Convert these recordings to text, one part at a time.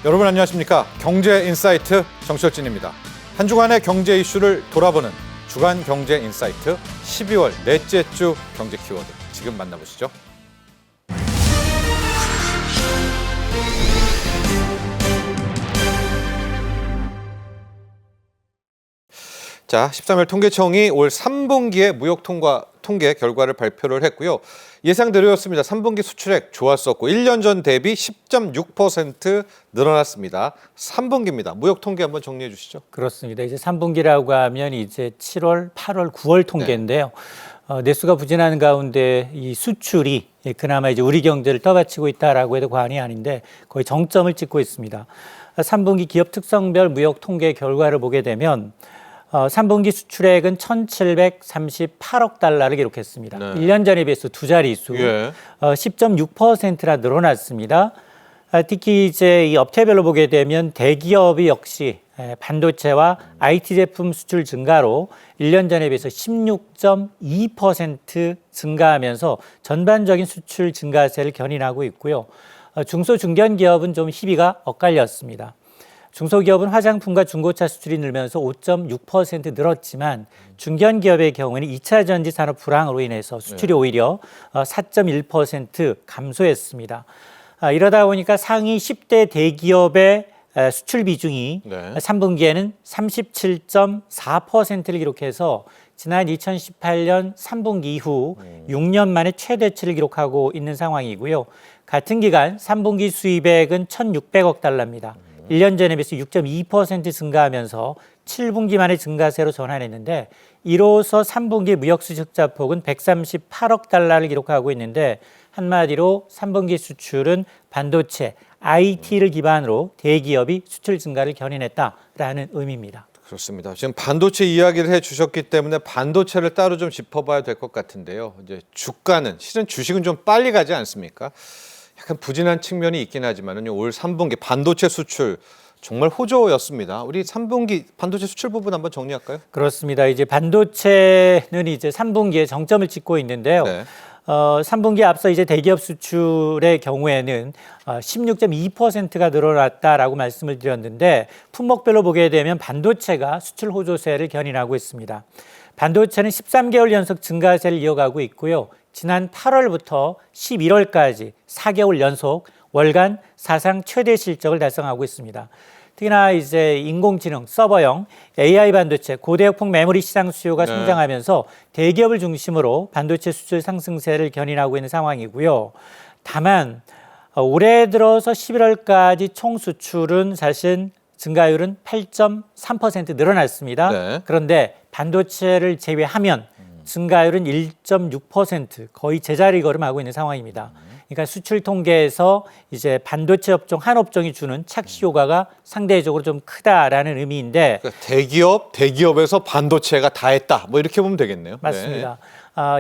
여러분 안녕하십니까? 경제인사이트 정철진입니다. 한 주간의 경제 이슈를 돌아보는 주간 경제인사이트 12월 넷째 주 경제 키워드 지금 만나보시죠. 자, 13일 통계청이 올 3분기의 무역 통계 결과를 발표를 했고요. 예상대로였습니다. 3분기 수출액 좋았었고 1년 전 대비 10.6% 늘어났습니다. 3분기입니다. 무역 통계 한번 정리해 주시죠. 그렇습니다. 이제 3분기라고 하면 이제 7월, 8월, 9월 통계인데요. 내수가 부진하는 가운데 이 수출이 그나마 이제 우리 경제를 떠받치고 있다라고 해도 과언이 아닌데 거의 정점을 찍고 있습니다. 3분기 기업 특성별 무역 통계 결과를 보게 되면 3분기 수출액은 1,738억 달러를 기록했습니다. 네. 1년 전에 비해서 두 자릿수, 10.6%나 늘어났습니다. 특히 이제 이 업체별로 보게 되면 대기업이 역시 반도체와 IT 제품 수출 증가로 1년 전에 비해서 16.2% 증가하면서 전반적인 수출 증가세를 견인하고 있고요. 중소 중견 기업은 좀 희비가 엇갈렸습니다. 중소기업은 화장품과 중고차 수출이 늘면서 5.6% 늘었지만 중견기업의 경우에는 2차 전지 산업 불황으로 인해서 수출이 오히려 4.1% 감소했습니다. 이러다 보니까 상위 10대 대기업의 수출 비중이 3분기에는 37.4%를 기록해서 지난 2018년 3분기 이후 6년 만에 최대치를 기록하고 있는 상황이고요. 같은 기간 3분기 수입액은 1,600억 달러입니다. 1년 전에 비해서 6.2% 증가하면서 7분기 만에 증가세로 전환했는데 이로써 3분기 무역수지 흑자폭은 138억 달러를 기록하고 있는데 한마디로 3분기 수출은 반도체, IT를 기반으로 대기업이 수출 증가를 견인했다라는 의미입니다. 그렇습니다. 지금 반도체 이야기를 해주셨기 때문에 반도체를 따로 좀 짚어봐야 될 것 같은데요. 이제 주가는 실은 주식은 좀 빨리 가지 않습니까? 약간 부진한 측면이 있긴 하지만요. 올 3분기 반도체 수출 정말 호조였습니다. 우리 3분기 반도체 수출 부분 한번 정리할까요? 그렇습니다. 이제 반도체는 이제 3분기에 정점을 찍고 있는데요. 3분기 앞서 이제 대기업 수출의 경우에는 16.2%가 늘어났다라고 말씀을 드렸는데 품목별로 보게 되면 반도체가 수출 호조세를 견인하고 있습니다. 반도체는 13개월 연속 증가세를 이어가고 있고요. 지난 8월부터 11월까지 4개월 연속 월간 사상 최대 실적을 달성하고 있습니다. 특히나 이제 인공지능, 서버형, AI 반도체, 고대역폭 메모리 시장 수요가 성장하면서 대기업을 중심으로 반도체 수출 상승세를 견인하고 있는 상황이고요. 다만 올해 들어서 11월까지 총 수출은 사실 증가율은 8.3% 늘어났습니다. 그런데 반도체를 제외하면 증가율은 1.6% 거의 제자리 걸음하고 있는 상황입니다. 그러니까 수출 통계에서 이제 반도체 업종 한 업종이 주는 착시 효과가 상대적으로 좀 크다라는 의미인데 그러니까 대기업에서 반도체가 다 했다. 뭐 이렇게 보면 되겠네요. 맞습니다.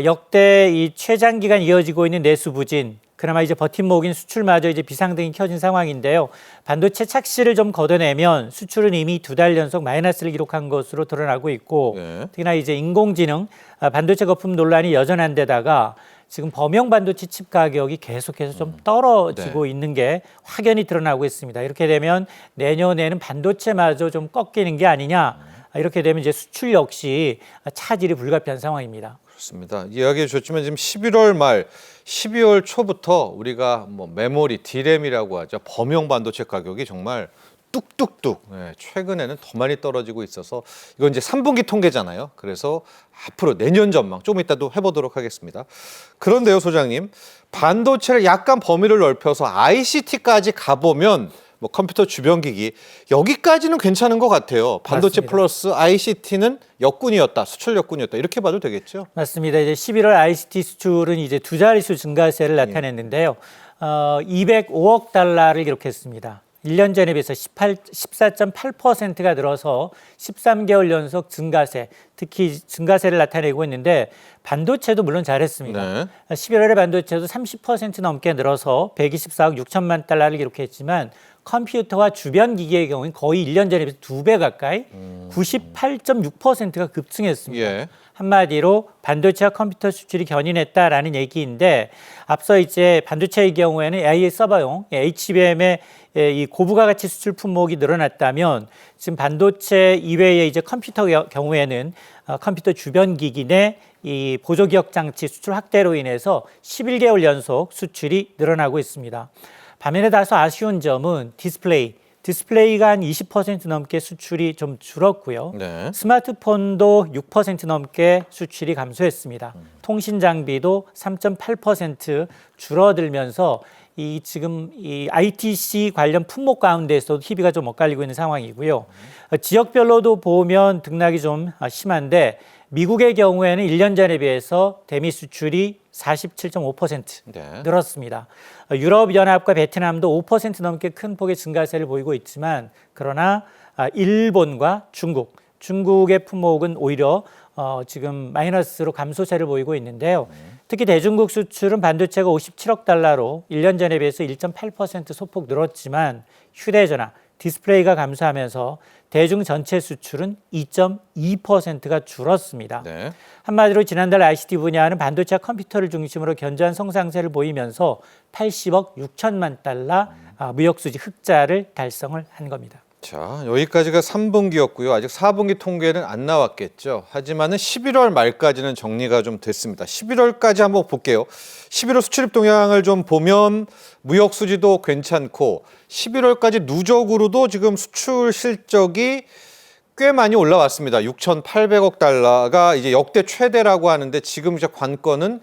역대 이 최장기간 이어지고 있는 내수 부진, 그나마 이제 버팀목인 수출마저 이제 비상등이 켜진 상황인데요. 반도체 착시를 좀 걷어내면 수출은 이미 두 달 연속 마이너스를 기록한 것으로 드러나고 있고 특히나 이제 인공지능, 반도체 거품 논란이 여전한 데다가 지금 범용 반도체 칩 가격이 계속해서 좀 떨어지고 있는 게 확연히 드러나고 있습니다. 이렇게 되면 내년에는 반도체마저 좀 꺾이는 게 아니냐. 이렇게 되면 이제 수출 역시 차질이 불가피한 상황입니다. 그렇습니다. 이야기해 주셨지만 지금 11월 말 12월 초부터 우리가 뭐 메모리, D램이라고 하죠. 범용 반도체 가격이 정말 뚝뚝뚝 최근에는 더 많이 떨어지고 있어서 이건 이제 3분기 통계잖아요. 그래서 앞으로 내년 전망 조금 이따 또 해보도록 하겠습니다. 그런데요, 소장님, 반도체를 약간 범위를 넓혀서 ICT까지 가보면 뭐 컴퓨터 주변 기기 여기까지는 괜찮은 것 같아요. 반도체 맞습니다. 플러스 ICT는 역군이었다, 수출 역군이었다 이렇게 봐도 되겠죠? 맞습니다. 이제 11월 ICT 수출은 이제 두 자릿수 증가세를 나타냈는데요. 205억 달러를 기록했습니다. 1년 전에 비해서 14.8%가 늘어서 13개월 연속 증가세, 특히 증가세를 나타내고 있는데 반도체도 물론 잘했습니다. 11월에 반도체도 30% 넘게 늘어서 124억 6천만 달러를 기록했지만 컴퓨터와 주변 기기의 경우는 거의 1년 전에 비해서 2배 가까이 98.6%가 급증했습니다. 한마디로 반도체와 컴퓨터 수출이 견인했다라는 얘기인데 앞서 이제 반도체의 경우에는 AI 서버용 HBM의 이 고부가 가치 수출 품목이 늘어났다면 지금 반도체 이외의 이제 컴퓨터 경우에는 컴퓨터 주변 기기 내 이 보조기억 장치 수출 확대로 인해서 11개월 연속 수출이 늘어나고 있습니다. 반면에 다소 아쉬운 점은 디스플레이가 한 20% 넘게 수출이 좀 줄었고요. 네. 스마트폰도 6% 넘게 수출이 감소했습니다. 통신 장비도 3.8% 줄어들면서 이 지금 이 ITC 관련 품목 가운데서도 희비가 좀 엇갈리고 있는 상황이고요. 지역별로도 보면 등락이 좀 심한데 미국의 경우에는 1년 전에 비해서 대미 수출이 47.5% 네. 늘었습니다. 유럽연합과 베트남도 5% 넘게 큰 폭의 증가세를 보이고 있지만 그러나 일본과 중국의 품목은 오히려 지금 마이너스로 감소세를 보이고 있는데요. 특히 대중국 수출은 반도체가 57억 달러로 1년 전에 비해서 1.8% 소폭 늘었지만 휴대전화, 디스플레이가 감소하면서 대중 전체 수출은 2.2%가 줄었습니다. 네. 한마디로 지난달 ICT 분야는 반도체와 컴퓨터를 중심으로 견조한 성장세를 보이면서 80억 6천만 달러 무역수지 흑자를 달성을 한 겁니다. 자, 여기까지가 3분기였고요. 아직 4분기 통계는 안 나왔겠죠. 하지만은 11월 말까지는 정리가 좀 됐습니다. 11월까지 한번 볼게요. 11월 수출입 동향을 좀 보면 무역 수지도 괜찮고 11월까지 누적으로도 지금 수출 실적이 꽤 많이 올라왔습니다. 6,800억 달러가 이제 역대 최대라고 하는데 지금 이제 관건은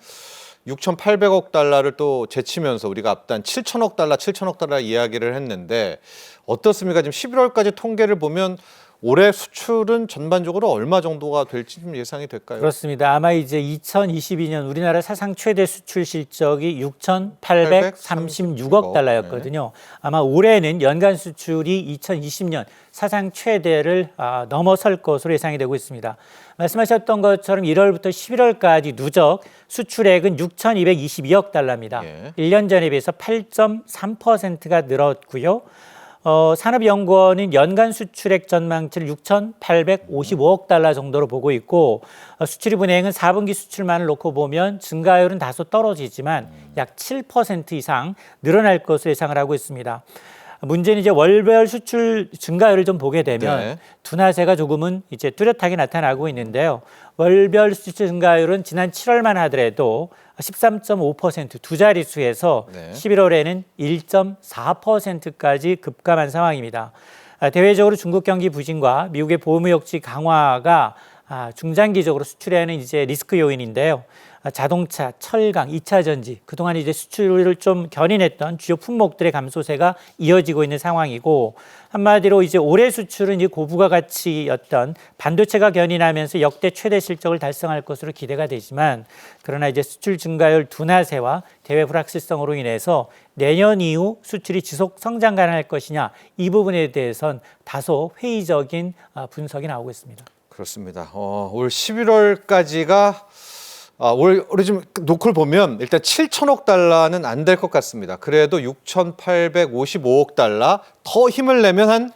6,800억 달러를 또 제치면서 우리가 앞단 7천억 달러 이야기를 했는데 어떻습니까? 지금 11월까지 통계를 보면 올해 수출은 전반적으로 얼마 정도가 될지 좀 예상이 될까요? 그렇습니다. 아마 이제 2022년 우리나라 사상 최대 수출 실적이 6,836억 달러였거든요. 아마 올해는 연간 수출이 2020년 사상 최대를 넘어설 것으로 예상이 되고 있습니다. 말씀하셨던 것처럼 1월부터 11월까지 누적 수출액은 6,222억 달러입니다. 예. 1년 전에 비해서 8.3%가 늘었고요. 산업연구원은 연간 수출액 전망치를 6,855억 달러 정도로 보고 있고 수출입 은행은 4분기 수출만을 놓고 보면 증가율은 다소 떨어지지만 약 7% 이상 늘어날 것으로 예상을 하고 있습니다. 문제는 이제 월별 수출 증가율을 좀 보게 되면 네. 둔화세가 조금은 이제 뚜렷하게 나타나고 있는데요. 월별 수출 증가율은 지난 7월만 하더라도 13.5% 두 자릿수에서 네. 11월에는 1.4%까지 급감한 상황입니다. 대외적으로 중국 경기 부진과 미국의 보호무역지 강화가 중장기적으로 수출에는 이제 리스크 요인인데요. 자동차, 철강, 2차 전지 그동안 이제 수출을 좀 견인했던 주요 품목들의 감소세가 이어지고 있는 상황이고 한마디로 이제 올해 수출은 이제 고부가 가치였던 반도체가 견인하면서 역대 최대 실적을 달성할 것으로 기대가 되지만 그러나 이제 수출 증가율 둔화세와 대외 불확실성으로 인해서 내년 이후 수출이 지속 성장 가능할 것이냐 이 부분에 대해선 다소 회의적인 분석이 나오고 있습니다. 그렇습니다. 올 11월까지가 올해 좀 노크를 보면 일단 7천억 달러는 안 될 것 같습니다. 그래도 6,855억 달러 더 힘을 내면 한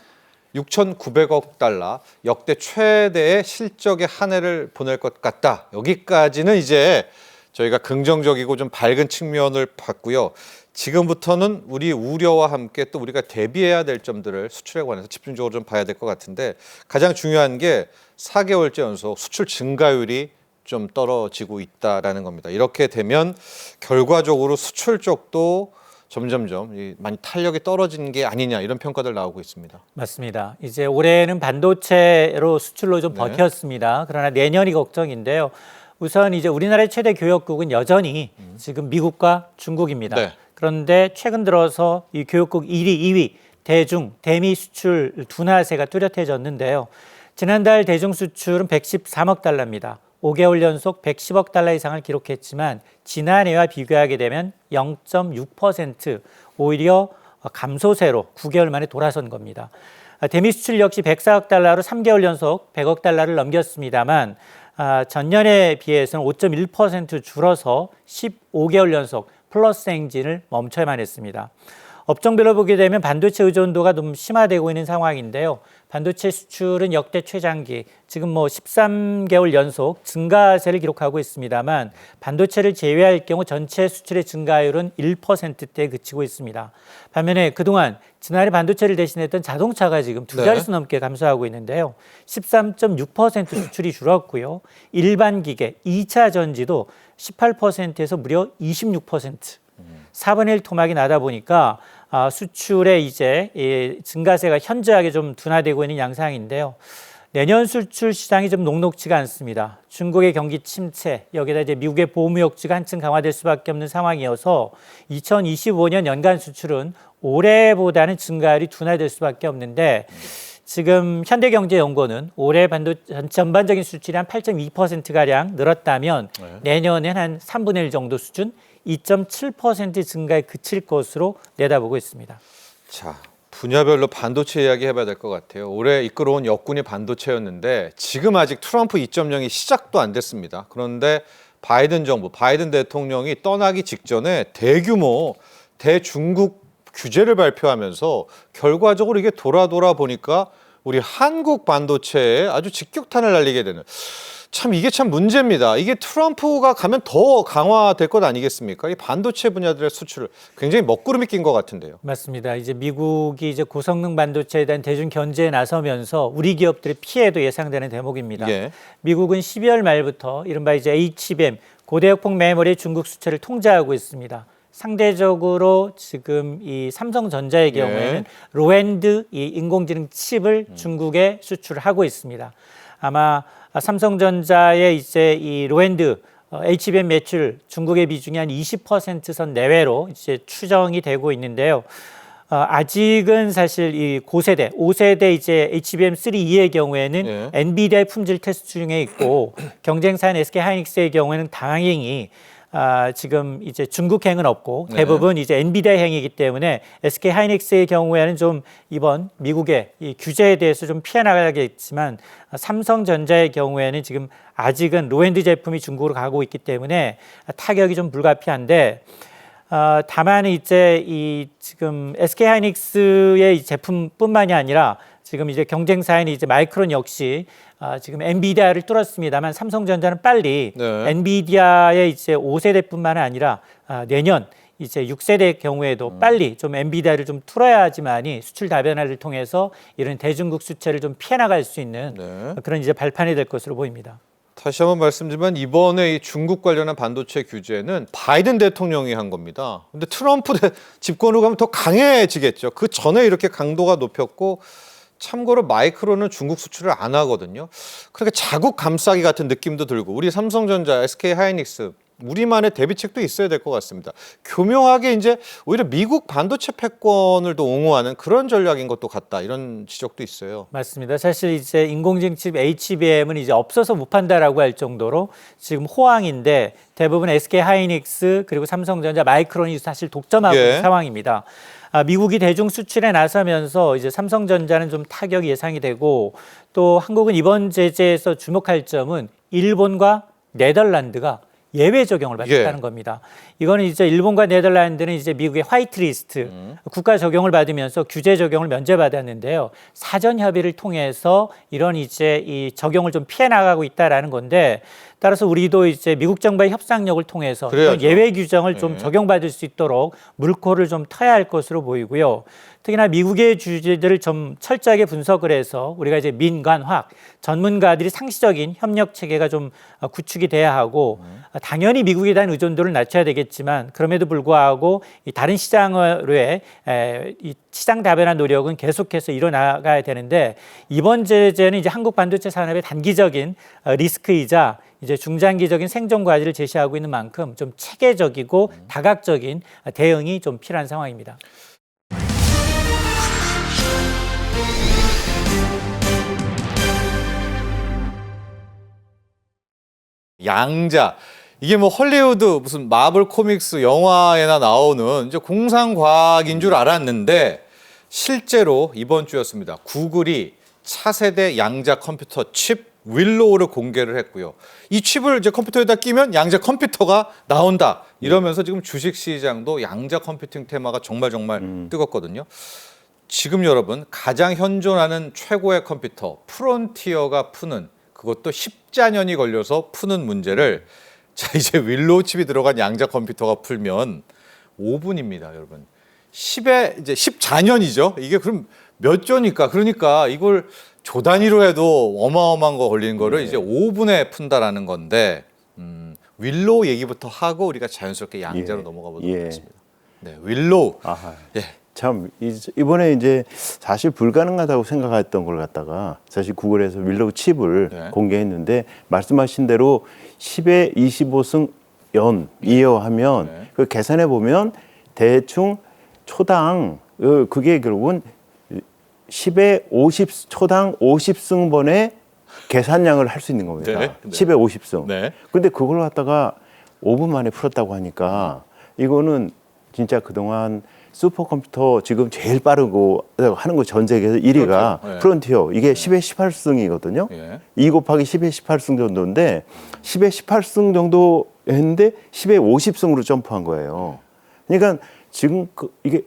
6,900억 달러 역대 최대의 실적의 한 해를 보낼 것 같다. 여기까지는 이제 저희가 긍정적이고 좀 밝은 측면을 봤고요. 지금부터는 우리 우려와 함께 또 우리가 대비해야 될 점들을 수출에 관해서 집중적으로 좀 봐야 될 것 같은데 가장 중요한 게 4개월째 연속 수출 증가율이 좀 떨어지고 있다라는 겁니다. 이렇게 되면 결과적으로 수출 쪽도 점점점 많이 탄력이 떨어지는 게 아니냐 이런 평가들 나오고 있습니다. 맞습니다. 이제 올해는 반도체로 수출로 좀 네. 버텼습니다. 그러나 내년이 걱정인데요. 우선 이제 우리나라의 최대 교역국은 여전히 지금 미국과 중국입니다. 네. 그런데 최근 들어서 이 교역국 1위, 2위 대미 수출 둔화세가 뚜렷해졌는데요. 지난달 대중 수출은 113억 달러입니다. 5개월 연속 110억 달러 이상을 기록했지만 지난해와 비교하게 되면 0.6% 오히려 감소세로 9개월 만에 돌아선 겁니다. 대미 수출 역시 104억 달러로 3개월 연속 100억 달러를 넘겼습니다만 전년에 비해서는 5.1% 줄어서 15개월 연속 플러스 행진을 멈춰야만 했습니다. 업종별로 보게 되면 반도체 의존도가 좀 심화되고 있는 상황인데요. 반도체 수출은 역대 최장기, 지금 뭐 13개월 연속 증가세를 기록하고 있습니다만 반도체를 제외할 경우 전체 수출의 증가율은 1%대에 그치고 있습니다. 반면에 그동안 지난해 반도체를 대신했던 자동차가 지금 두 자릿수 넘게 감소하고 있는데요. 13.6% 수출이 줄었고요. 일반 기계, 2차 전지도 18%에서 무려 26%. 4분의 1 토막이 나다 보니까 수출의 이제 증가세가 현저하게 좀 둔화되고 있는 양상인데요. 내년 수출 시장이 좀 녹록지가 않습니다. 중국의 경기 침체, 여기다 이제 미국의 보호무 억제가 한층 강화될 수밖에 없는 상황이어서 2025년 연간 수출은 올해보다는 증가율이 둔화될 수밖에 없는데 지금 현대경제연구원은 올해 반도체 전반적인 수출이 한 8.2%가량 늘었다면 내년엔 한 3분의 1 정도 수준 2.7% 증가에 그칠 것으로 내다보고 있습니다. 자, 분야별로 반도체 이야기 해봐야 될 것 같아요. 올해 이끌어온 역군이 반도체였는데 지금 아직 트럼프 2.0이 시작도 안 됐습니다. 그런데 바이든 정부, 바이든 대통령이 떠나기 직전에 대규모 대중국 규제를 발표하면서 결과적으로 이게 돌아 보니까 우리 한국 반도체에 아주 직격탄을 날리게 되는, 참 이게 참 문제입니다. 이게 트럼프가 가면 더 강화될 것 아니겠습니까? 이 반도체 분야들의 수출을 굉장히 먹구름이 낀 것 같은데요. 맞습니다. 이제 미국이 이제 고성능 반도체에 대한 대중 견제에 나서면서 우리 기업들의 피해도 예상되는 대목입니다. 예. 미국은 12월 말부터 이른바 이제 HBM 고대역폭 메모리 중국 수출을 통제하고 있습니다. 상대적으로 지금 이 삼성전자의 경우에는 로엔드 이 인공지능 칩을 중국에 수출을 하고 있습니다. 아마 삼성전자의 이제 이 로엔드 HBM 매출 중국의 비중이 한 20%선 내외로 이제 추정이 되고 있는데요. 아직은 사실 이 고세대, 5세대 이제 HBM3E의 경우에는 엔비디아의 품질 테스트 중에 있고 경쟁사인 SK하이닉스의 경우에는 다행히 지금 이제 중국행은 없고 대부분 이제 엔비디아 행이기 때문에 SK하이닉스의 경우에는 좀 이번 미국의 이 규제에 대해서 좀 피해 나가겠지만 삼성전자의 경우에는 지금 아직은 로엔드 제품이 중국으로 가고 있기 때문에 타격이 좀 불가피한데 다만 이제 이 지금 SK하이닉스의 이 제품뿐만이 아니라 지금 이제 경쟁사인 이제 마이크론 역시 지금 엔비디아를 뚫었습니다만 삼성전자는 빨리 엔비디아의 이제 5세대뿐만 아니라 내년 이제 6세대 경우에도 빨리 좀 엔비디아를 좀 뚫어야지만이 수출 다변화를 통해서 이런 대중국 수출을 좀 피해 나갈 수 있는 그런 이제 발판이 될 것으로 보입니다. 다시 한번 말씀드리면 이번에 이 중국 관련한 반도체 규제는 바이든 대통령이 한 겁니다. 근데 트럼프 집권으로 가면 더 강해지겠죠. 그 전에 이렇게 강도가 높였고, 참고로 마이크론은 중국 수출을 안 하거든요. 그러니까 자국 감싸기 같은 느낌도 들고, 우리 삼성전자, SK하이닉스 우리만의 대비책도 있어야 될 것 같습니다. 교묘하게 이제 오히려 미국 반도체 패권을 또 옹호하는 그런 전략인 것도 같다, 이런 지적도 있어요. 맞습니다. 사실 이제 인공지능 칩 HBM은 이제 없어서 못 판다라고 할 정도로 지금 호황인데 대부분 SK하이닉스 그리고 삼성전자, 마이크론이 사실 독점하고 있는 상황입니다. 미국이 대중 수출에 나서면서 이제 삼성전자는 좀 타격이 예상이 되고, 또 한국은 이번 제재에서 주목할 점은 일본과 네덜란드가 예외 적용을 받았다는 겁니다. 이거는 이제 일본과 네덜란드는 이제 미국의 화이트리스트 국가 적용을 받으면서 규제 적용을 면제받았는데요. 사전 협의를 통해서 이런 이제 이 적용을 좀 피해 나가고 있다라는 건데, 따라서 우리도 이제 미국 정부의 협상력을 통해서 예외 규정을 좀 적용받을 수 있도록 물꼬를 좀 터야 할 것으로 보이고요. 특히나 미국의 주제들을 좀 철저하게 분석을 해서 우리가 이제 민관학 전문가들이 상시적인 협력 체계가 좀 구축이 돼야 하고, 당연히 미국에 대한 의존도를 낮춰야 되겠지만 그럼에도 불구하고 이 다른 시장으로의 이 시장 다변화 노력은 계속해서 일어나가야 되는데, 이번 제재는 이제 한국 반도체 산업의 단기적인 리스크이자 이제 중장기적인 생존 과제를 제시하고 있는 만큼 좀 체계적이고 다각적인 대응이 좀 필요한 상황입니다. 양자, 이게 뭐 헐리우드 무슨 마블 코믹스 영화에나 나오는 이제 공상과학인 줄 알았는데 실제로 이번 주였습니다. 구글이 차세대 양자 컴퓨터 칩 윌로우를 공개를 했고요. 이 칩을 이제 컴퓨터에다 끼면 양자 컴퓨터가 나온다. 이러면서 지금 주식 시장도 양자 컴퓨팅 테마가 정말 뜨겁거든요. 지금 여러분 가장 현존하는 최고의 컴퓨터 프론티어가 푸는 그것도 14년이 걸려서 푸는 문제를 자 이제 윌로우 칩이 들어간 양자 컴퓨터가 풀면 5분입니다, 여러분. 10에 이제 14년이죠. 이게 그럼 몇 조니까? 그러니까 이걸 조 단위로 해도 어마어마한 거 걸리는 거를 이제 5분에 푼다라는 건데 윌로우 얘기부터 하고 우리가 자연스럽게 양자로 넘어가 보도록 하겠습니다. 네, 윌로우. 아하. 예. 참 이번에 이제 사실 불가능하다고 생각했던 걸 갖다가 사실 구글에서 윌로우 칩을 네. 공개했는데 말씀하신 대로 10에 25승 연 이어하면 네. 그 계산해 보면 대충 초당 그게 결국은 10에 50 초당 50승번의 계산량을 할 수 있는 겁니다. 네, 네. 10에 50승. 네. 근데 그걸 갖다가 5분 만에 풀었다고 하니까 이거는 진짜 그동안 슈퍼컴퓨터 지금 제일 빠르고 하는 거 전 세계에서 1위가 네. 프론티어. 이게 10에 18승이거든요. 예. 2 곱하기 10에 18승 정도인데 10에 18승 정도 했는데 10에 50승으로 점프한 거예요. 그러니까 지금 이게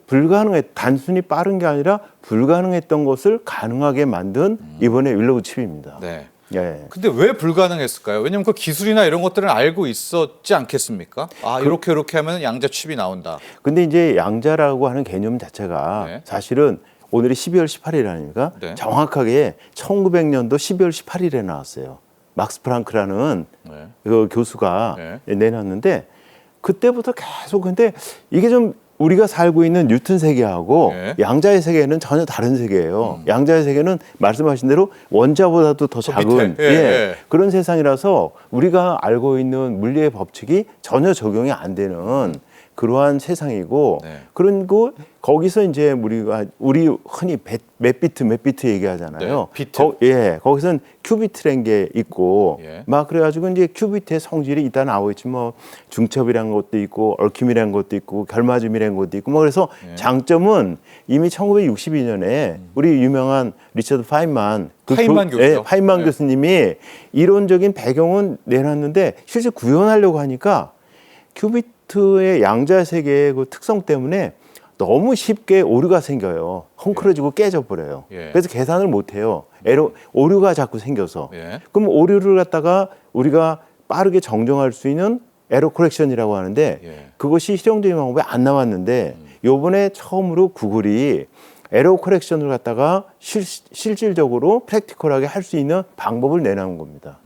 단순히 빠른 게 아니라 불가능했던 것을 가능하게 만든 이번에 윌로우 칩입니다. 네. 예. 근데 왜 불가능했을까요? 왜냐면 그 기술이나 이런 것들은 알고 있었지 않겠습니까? 아, 이렇게 하면 양자 칩이 나온다. 근데 이제 양자라고 하는 개념 자체가 네. 사실은 오늘이 12월 18일 아닙니까? 네. 정확하게 1900년도 12월 18일에 나왔어요. 막스 프랑크라는 네. 그 교수가 네. 내놨는데 그때부터 계속 근데 이게 좀 우리가 살고 있는 뉴턴 세계하고 네. 양자의 세계는 전혀 다른 세계예요. 양자의 세계는 말씀하신 대로 원자보다도 더 작은 밑에. 예. 그런 세상이라서 우리가 알고 있는 물리의 법칙이 전혀 적용이 안 되는 그러한 세상이고 네. 그런 거 거기서 이제 우리 흔히 몇 비트 얘기하잖아요. 네, 비트. 거기서는 큐비트라는 게 있고 예. 막 그래가지고 이제 큐비트의 성질이 일단 나오겠지 뭐 중첩이라는 것도 있고 얽힘이라는 것도 있고 결맞음이라는 것도 있고 뭐 그래서 예. 장점은 이미 1962년에 우리 유명한 리처드 파인만 파인만 교수죠? 파인만 네. 교수님이 이론적인 배경은 내놨는데 실제 구현하려고 하니까 큐비트의 양자 세계의 그 특성 때문에 너무 쉽게 오류가 생겨요. 헝클어지고 깨져버려요. 예. 그래서 계산을 못해요. 오류가 자꾸 생겨서. 예. 그럼 오류를 갖다가 우리가 빠르게 정정할 수 있는 에러 코렉션이라고 하는데 예. 그것이 실용적인 방법이 안 나왔는데 요번에 처음으로 구글이 에러 코렉션을 갖다가 실질적으로 프랙티컬하게 할 수 있는 방법을 내놓은 겁니다.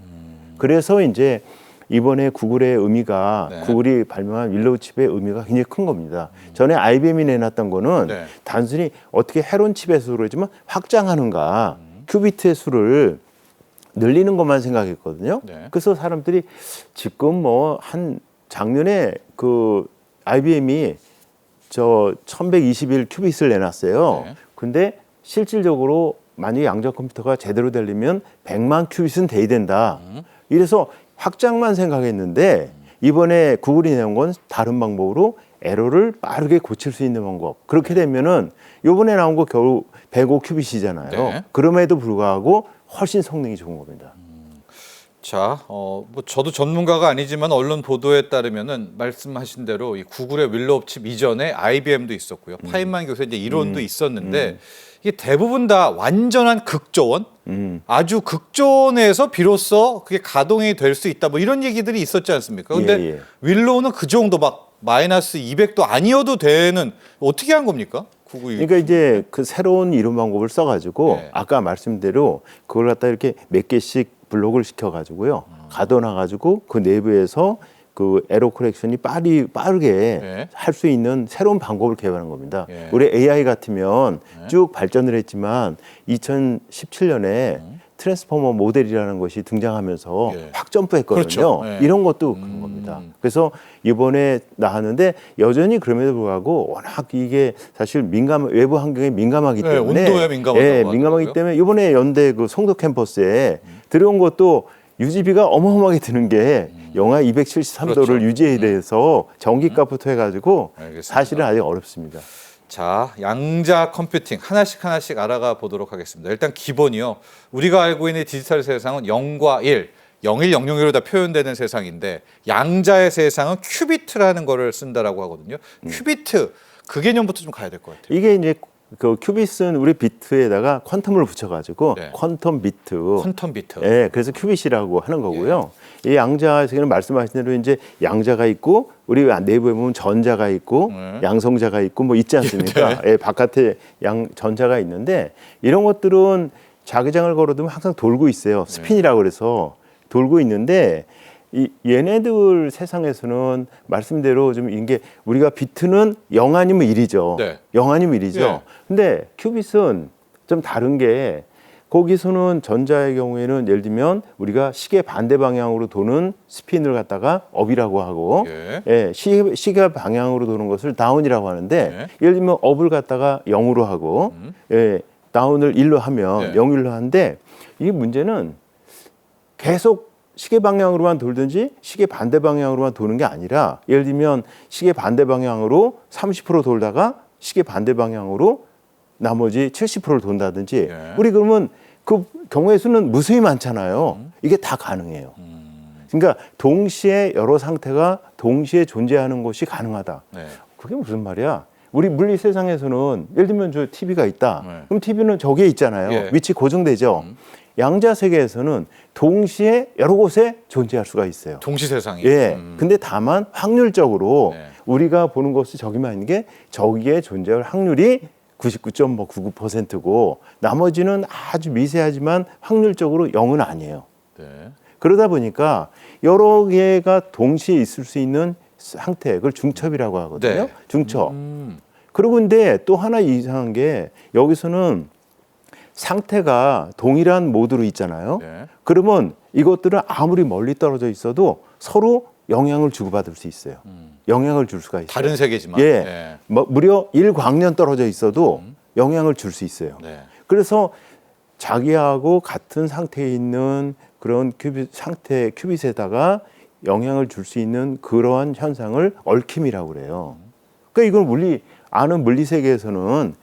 그래서 이제 이번에 구글의 의미가 네. 구글이 발명한 윌로우 칩의 의미가 굉장히 큰 겁니다. 전에 IBM이 내놨던 거는 네. 단순히 어떻게 헤론 칩의 수로 그러지만 확장하는가 큐비트의 수를 늘리는 것만 생각했거든요. 네. 그래서 사람들이 지금 뭐 한 작년에 그 IBM이 저 1121 큐빗을 내놨어요. 네. 근데 실질적으로 만약에 양자 컴퓨터가 제대로 되려면 100만 큐빗은 돼야 된다. 이래서 확장만 생각했는데 이번에 구글이 내온 건 다른 방법으로 에러를 빠르게 고칠 수 있는 방법. 그렇게 되면은 이번에 나온 거 겨우 105 큐빗이잖아요. 네. 그럼에도 불구하고 훨씬 성능이 좋은 겁니다. 자, 뭐 저도 전문가가 아니지만 언론 보도에 따르면은 말씀하신 대로 이 구글의 윌로우 칩 이전에 IBM도 있었고요. 파인만 교수의 이제 이론도 있었는데 이게 대부분 다 완전한 극저원, 아주 극저원에서 비로소 그게 가동이 될 수 있다. 뭐 이런 얘기들이 있었지 않습니까? 근데 예. 윌로우는 그 정도 막 마이너스 200도 아니어도 되는 어떻게 한 겁니까? 구글이. 그러니까 이제 그 새로운 이론 방법을 써가지고 네. 아까 말씀대로 그걸 갖다 이렇게 몇 개씩 블록을 시켜가지고요. 가둬놔가지고 그 내부에서 그 에러 코렉션이 빠르게 네. 할 수 있는 새로운 방법을 개발한 겁니다. 예. 우리 AI 같으면 쭉 발전을 했지만 2017년에 트랜스포머 모델이라는 것이 등장하면서 예. 확 점프했거든요. 그렇죠. 예. 이런 것도 그런 겁니다. 그래서 이번에 나왔는데 여전히 그럼에도 불구하고 워낙 이게 사실 외부 환경에 민감하기 네, 때문에 온도에 민감하다고 민감하기 하더라고요. 때문에 이번에 연대 그 송도 캠퍼스에 들어온 것도 유지비가 어마어마하게 드는 게 영하 273도를 그렇죠. 유지해야 돼서 전기값부터 해가지고 알겠습니다. 사실은 아직 어렵습니다. 자, 양자 컴퓨팅 하나씩 알아가 보도록 하겠습니다. 일단 기본이요. 우리가 알고 있는 디지털 세상은 0과 1, 01, 001로 다 표현되는 세상인데 양자의 세상은 큐비트라는 거를 쓴다라고 하거든요. 큐비트 그 개념부터 좀 가야 될 것 같아요. 이게 이제 그 큐빗은 우리 비트에다가 쿼텀을 붙여가지고 네. 쿼텀 비트. 퀀텀 비트. 예, 그래서 큐빗이라고 하는 거고요. 이 양자 세계는 말씀하신 대로 이제 양자가 있고 우리 내부에 보면 전자가 있고 양성자가 있고 뭐 있지 않습니까? 예, 바깥에 전자가 있는데 이런 것들은 자기장을 걸어두면 항상 돌고 있어요. 스핀이라고 그래서 돌고 있는데 이 얘네들 세상에서는 말씀대로 좀 이게 우리가 비트는 0 아니면 1이죠. 네. 0 아니면 1이죠. 네. 근데 큐빗은 좀 다른 게 거기서는 전자의 경우에는 예를 들면 우리가 시계 반대 방향으로 도는 스핀을 갖다가 업이라고 하고 예. 시계 방향으로 도는 것을 다운이라고 하는데 네. 예를 들면 업을 갖다가 0으로 하고 다운을 1로 하면 네. 0, 1로 하는데 이 문제는 계속 시계 방향으로만 돌든지 시계 반대 방향으로만 도는 게 아니라 예를 들면 시계 반대 방향으로 30% 돌다가 시계 반대 방향으로 나머지 70%를 돈다든지 예. 우리 그러면 그 경우의 수는 무수히 많잖아요. 이게 다 가능해요. 그러니까 동시에 여러 상태가 동시에 존재하는 것이 가능하다. 네. 그게 무슨 말이야? 우리 물리 세상에서는 예를 들면 저 TV가 있다. 네. 그럼 TV는 저기에 있잖아요. 예. 위치 고정되죠. 양자 세계에서는 동시에 여러 곳에 존재할 수가 있어요. 동시 세상이. 예. 근데 다만 확률적으로 네. 우리가 보는 것이 저기만 있는 게 저기에 존재할 확률이 99.99%고 나머지는 아주 미세하지만 확률적으로 0은 아니에요. 네. 그러다 보니까 여러 개가 동시에 있을 수 있는 상태, 그걸 중첩이라고 하거든요. 네. 중첩. 그리고 근데 또 하나 이상한 게 여기서는 상태가 동일한 모드로 있잖아요. 네. 그러면 이것들은 아무리 멀리 떨어져 있어도 서로 영향을 주고받을 수 있어요. 영향을 줄 수가 있어요. 다른 세계지만. 예. 네. 무려 1광년 떨어져 있어도 영향을 줄 수 있어요. 네. 그래서 자기하고 같은 상태에 있는 그런 큐빗에다가 영향을 줄 수 있는 그러한 현상을 얽힘이라고 그래요. 그러니까 이걸 아는 물리 세계에서는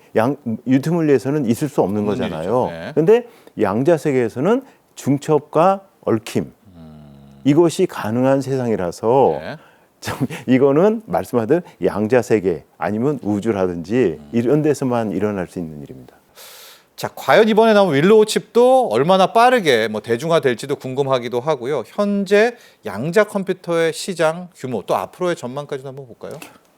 유트물리에서는 있을 수 없는 거잖아요. 일이죠. 네. 근데 양자 세계에서는 중첩과 얽힘 이것이 가능한 세상이라서 네. 좀 이거는 말씀하듯 양자 세계 아니면 우주라든지 이런 데서만 일어날 수 있는 일입니다. 자, 과연 이번에 나온 윌로우 칩도 얼마나 빠르게 대중화될지도 궁금하기도 하고요. 현재 양자 컴퓨터의 시장 규모 또 앞으로의 전망까지도 한번 볼까요?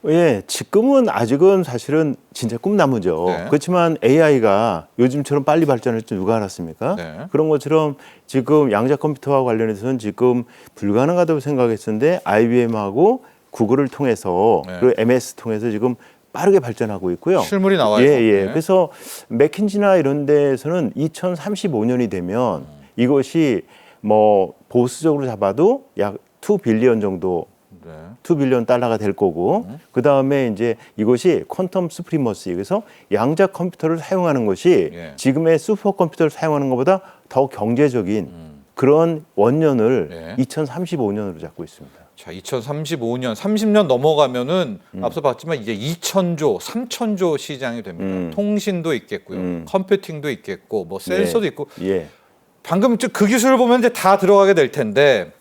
예, 지금은 아직은 사실은 진짜 꿈나무죠. 네. 그렇지만 AI가 요즘처럼 빨리 발전할 줄 누가 알았습니까? 네. 그런 것처럼 지금 양자 컴퓨터와 관련해서는 지금 불가능하다고 생각했었는데 IBM하고 구글을 통해서 네. 그리고 MS 통해서 지금 빠르게 발전하고 있고요. 실물이 나와요. 예, 예. 네. 그래서 맥킨지나 이런 데에서는 2035년이 되면 이것이 보수적으로 잡아도 약 2 빌리언 정도 네. 2 빌리언 달러가 될 거고 그 다음에 이제 이것이 퀀텀 스프리머시 그래서 양자 컴퓨터를 사용하는 것이 예. 지금의 슈퍼컴퓨터를 사용하는 것보다 더 경제적인 그런 원년을 예. 2035년으로 잡고 있습니다. 자, 2035년, 30년 넘어가면은 앞서 봤지만 이제 2,000조, 3,000조 시장이 됩니다. 통신도 있겠고요, 컴퓨팅도 있겠고, 센서도 예. 있고. 예. 방금 그 기술을 보면 이제 다 들어가게 될 텐데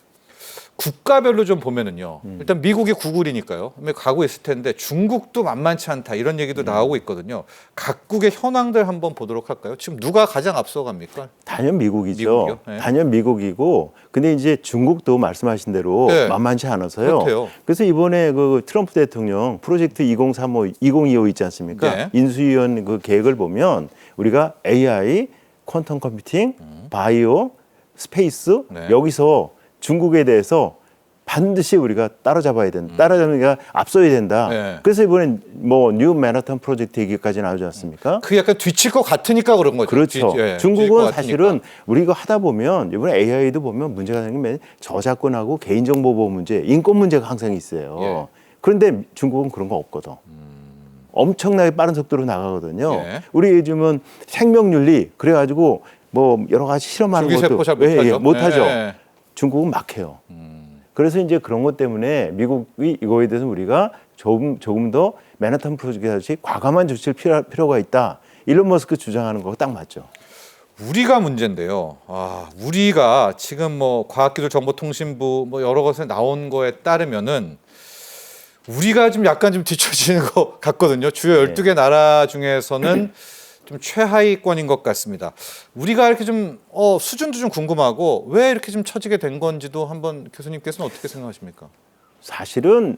국가별로 좀 보면은요. 일단 미국이 구글이니까요. 가고 있을 텐데 중국도 만만치 않다 이런 얘기도 나오고 있거든요. 각국의 현황들 한번 보도록 할까요? 지금 누가 가장 앞서갑니까? 단연 미국이죠. 미국이요? 네. 단연 미국이고, 근데 이제 중국도 말씀하신 대로 네. 만만치 않아서요. 그렇대요. 그래서 이번에 그 트럼프 대통령 프로젝트 2035, 2025 있지 않습니까? 네. 인수위원 그 계획을 보면 우리가 AI, 퀀텀 컴퓨팅, 바이오, 스페이스 네. 여기서 중국에 대해서 반드시 우리가 따라잡아야 된다. 따라잡는 게 앞서야 된다. 네. 그래서 이번엔 뉴 맨하탄 프로젝트 얘기까지 나오지 않습니까? 그 약간 뒤칠 것 같으니까 그런 거죠. 그렇죠. 뒤질 것 중국은 같으니까. 사실은 우리 이거 하다 보면 이번에 AI도 보면 문제가 생기면 저작권하고 개인정보보호 문제, 인권 문제가 항상 있어요. 예. 그런데 중국은 그런 거 없거든. 엄청나게 빠른 속도로 나가거든요. 예. 우리 요즘은 생명윤리 그래가지고 여러 가지 실험하는 줄기세포 것도 잘 못하죠. 못하죠. 예. 중국은 막혀요. 그래서 이제 그런 것 때문에 미국이 이거에 대해서 우리가 조금 더 맨하탄 프로젝트 하듯이 과감한 조치를 필요가 있다. 일론 머스크 주장하는 거 딱 맞죠. 우리가 문제인데요. 우리가 지금 뭐 과학기술정보통신부 뭐 여러 것에 나온 거에 따르면은 우리가 좀 약간 좀 뒤처지는 것 같거든요. 주요 12개 나라 중에서는 좀 최하위권인 것 같습니다. 우리가 이렇게 좀 수준도 좀 궁금하고 왜 이렇게 좀 처지게 된 건지도 한번 교수님께서는 어떻게 생각하십니까? 사실은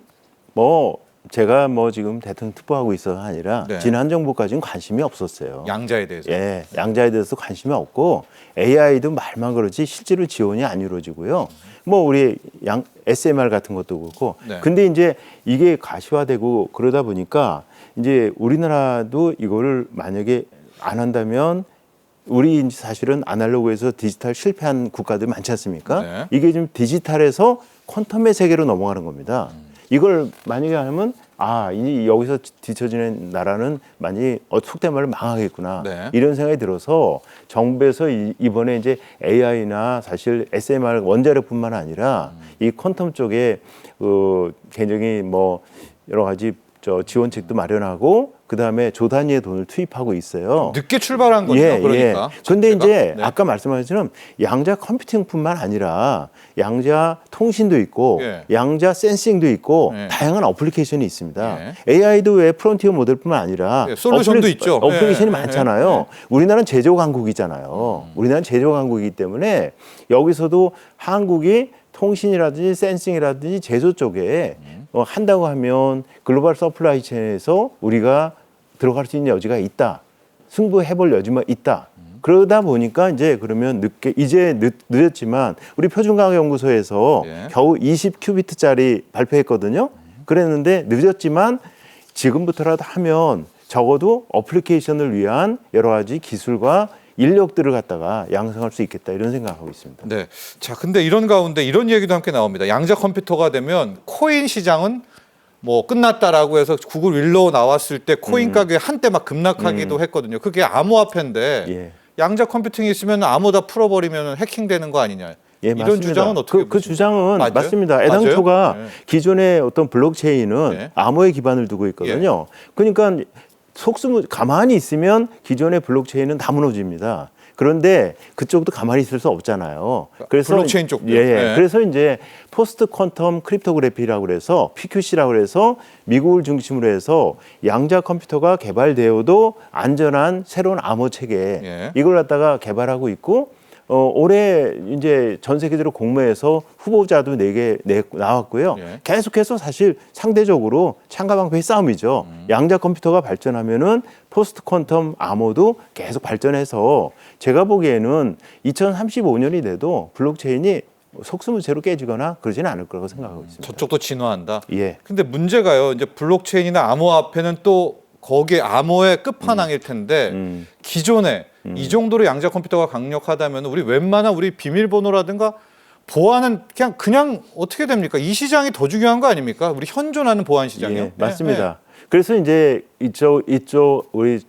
뭐 제가 뭐 지금 대통령 특보하고 있어가 아니라 네. 지난 정부까지는 관심이 없었어요. 양자에 대해서. 예, 양자에 대해서 관심이 없고 AI도 말만 그러지 실제로 지원이 안 이루어지고요. 뭐 우리 SMR 같은 것도 그렇고. 네. 근데 이제 이게 가시화되고 그러다 보니까 이제 우리나라도 이거를 만약에 안 한다면 우리 이제 사실은 아날로그에서 디지털 실패한 국가들 많지 않습니까? 네. 이게 지금 디지털에서 퀀텀의 세계로 넘어가는 겁니다. 이걸 만약에 하면 이 여기서 뒤처지는 나라는 많이 속된 말로 망하겠구나. 네. 이런 생각이 들어서 정부에서 이번에 이제 AI나 사실 SMR 원자력뿐만 아니라 이 퀀텀 쪽에 굉장히 뭐 여러 가지 지원책도 마련하고 그다음에 조 단위의 돈을 투입하고 있어요. 늦게 출발한 거죠. 그러니까. 근데 이제 네. 아까 말씀하신 것처럼 양자 컴퓨팅뿐만 아니라 양자 통신도 있고 예. 양자 센싱도 있고 예. 다양한 어플리케이션이 있습니다. 예. AI도 왜 프론티어 모델뿐만 아니라 예, 솔루션도 있죠. 어플리케이션이 예. 많잖아요. 우리나라는 제조 강국이잖아요. 우리나라는 제조 강국이기 때문에 여기서도 한국이 통신이라든지 센싱이라든지 제조 쪽에 한다고 하면 글로벌 서플라이 체인에서 우리가 들어갈 수 있는 여지가 있다. 승부해볼 여지가 있다. 그러다 보니까 이제 그러면 늦었지만 우리 표준과학연구소에서 예. 겨우 20큐비트짜리 발표했거든요. 그랬는데 늦었지만 지금부터라도 하면 적어도 어플리케이션을 위한 여러 가지 기술과 인력들을 갖다가 양성할 수 있겠다 이런 생각하고 있습니다. 네. 자, 근데 이런 가운데 이런 얘기도 함께 나옵니다. 양자 컴퓨터가 되면 코인 시장은 뭐 끝났다라고 해서 구글 윌로우 나왔을 때 코인 가격이 한때 막 급락하기도 했거든요. 그게 암호화폐인데 예. 양자 컴퓨팅이 있으면 암호 다 풀어버리면 해킹되는 거 아니냐. 예, 이런 맞습니다. 주장은 어떻게 그 보십니까? 주장은 맞아요? 맞습니다. 애당초가 맞아요? 네. 기존의 어떤 블록체인은 네. 암호에 기반을 두고 있거든요. 그러니까 가만히 있으면 기존의 블록체인은 다 무너집니다. 그런데 그쪽도 가만히 있을 수 없잖아요. 그래서 블록체인 쪽도요? 예, 네. 그래서 이제 포스트 퀀텀 크립토그래피라고 그래서 PQC라고 그래서 미국을 중심으로 해서 양자 컴퓨터가 개발되어도 안전한 새로운 암호 체계 예. 이걸 갖다가 개발하고 있고 올해 이제 전 세계적으로 공모해서 후보자도 4개 나왔고요. 예. 계속해서 사실 상대적으로 창가방패의 싸움이죠. 양자 컴퓨터가 발전하면은 포스트 퀀텀 암호도 계속 발전해서 제가 보기에는 2035년이 돼도 블록체인이 속수무책으로 깨지거나 그러지는 않을 거라고 생각하고 있습니다. 저쪽도 진화한다. 예. 근데 문제가요. 이제 블록체인이나 암호화폐는 또 거기에 암호의 끝판왕일 텐데 기존에 이 정도로 양자 컴퓨터가 강력하다면 우리 웬만한 우리 비밀번호라든가 보안은 그냥 어떻게 됩니까? 이 시장이 더 중요한 거 아닙니까? 우리 현존하는 보안 시장이요. 예, 맞습니다. 그래서 이제 이쪽 우리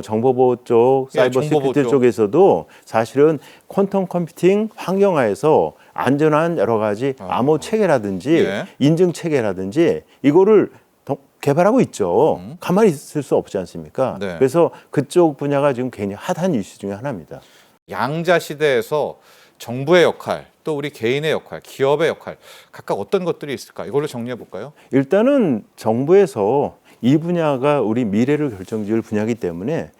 정보보호 쪽, 예, 사이버 정보보호 시큐리티 쪽. 쪽에서도 사실은 퀀텀 컴퓨팅 환경하에서 안전한 여러 가지 암호 체계라든지 예. 인증 체계라든지 이거를 개발하고 있죠. 가만히 있을 수 없지 않습니까? 네. 그래서 그쪽 분야가 지금 굉장히 핫한 이슈 중에 하나입니다. 양자 시대에서 정부의 역할, 또 우리 개인의 역할, 기업의 역할 각각 어떤 것들이 있을까? 이걸로 정리해 볼까요? 일단은 정부에서 이 분야가 우리 미래를 결정지을 분야이기 때문에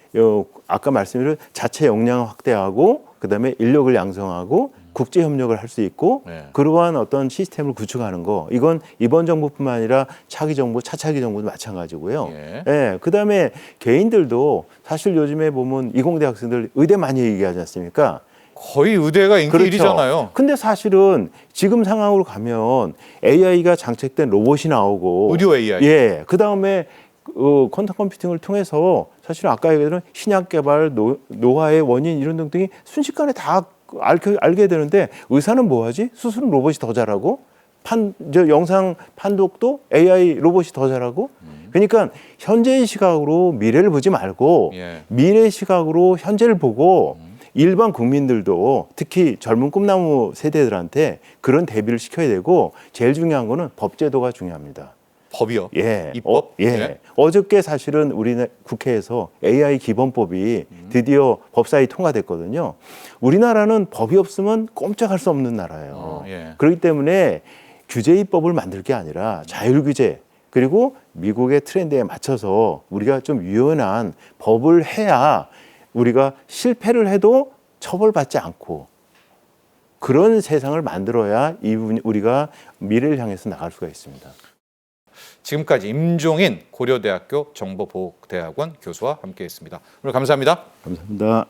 아까 말씀드린 자체 역량을 확대하고 그다음에 인력을 양성하고 국제 협력을 할 수 있고 네. 그러한 어떤 시스템을 구축하는 거 이건 이번 정부뿐만 아니라 차기 정부, 차차기 정부도 마찬가지고요. 예. 예, 그다음에 개인들도 사실 요즘에 보면 이공대 학생들 의대 많이 얘기하지 않습니까? 거의 의대가 인기 그렇죠. 1위잖아요. 근데 사실은 지금 상황으로 가면 AI가 장착된 로봇이 나오고 의료 AI. 예, 그다음에 퀀텀 컴퓨팅을 통해서 사실 아까 얘기했던 신약 개발 노화의 원인 이런 등등이 순식간에 다 알게 되는데 의사는 뭐 하지? 수술은 로봇이 더 잘하고 영상 판독도 AI 로봇이 더 잘하고 그러니까 현재의 시각으로 미래를 보지 말고 예. 미래 시각으로 현재를 보고 일반 국민들도 특히 젊은 꿈나무 세대들한테 그런 대비를 시켜야 되고 제일 중요한 거는 법 제도가 중요합니다. 법이요? 예. 입법? 예. 네. 어저께 사실은 우리 국회에서 AI 기본법이 드디어 법사위 통과됐거든요. 우리나라는 법이 없으면 꼼짝할 수 없는 나라예요. 예. 그렇기 때문에 규제 입법을 만들 게 아니라 자율 규제 그리고 미국의 트렌드에 맞춰서 우리가 좀 유연한 법을 해야 우리가 실패를 해도 처벌받지 않고 그런 세상을 만들어야 이 부분 우리가 미래를 향해서 나갈 수가 있습니다. 지금까지 임종인 고려대학교 정보보호대학원 교수와 함께했습니다. 오늘 감사합니다. 감사합니다.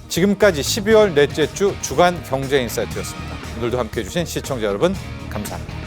지금까지 12월 넷째 주 주간 경제인사이트였습니다. 오늘도 함께해 주신 시청자 여러분 감사합니다.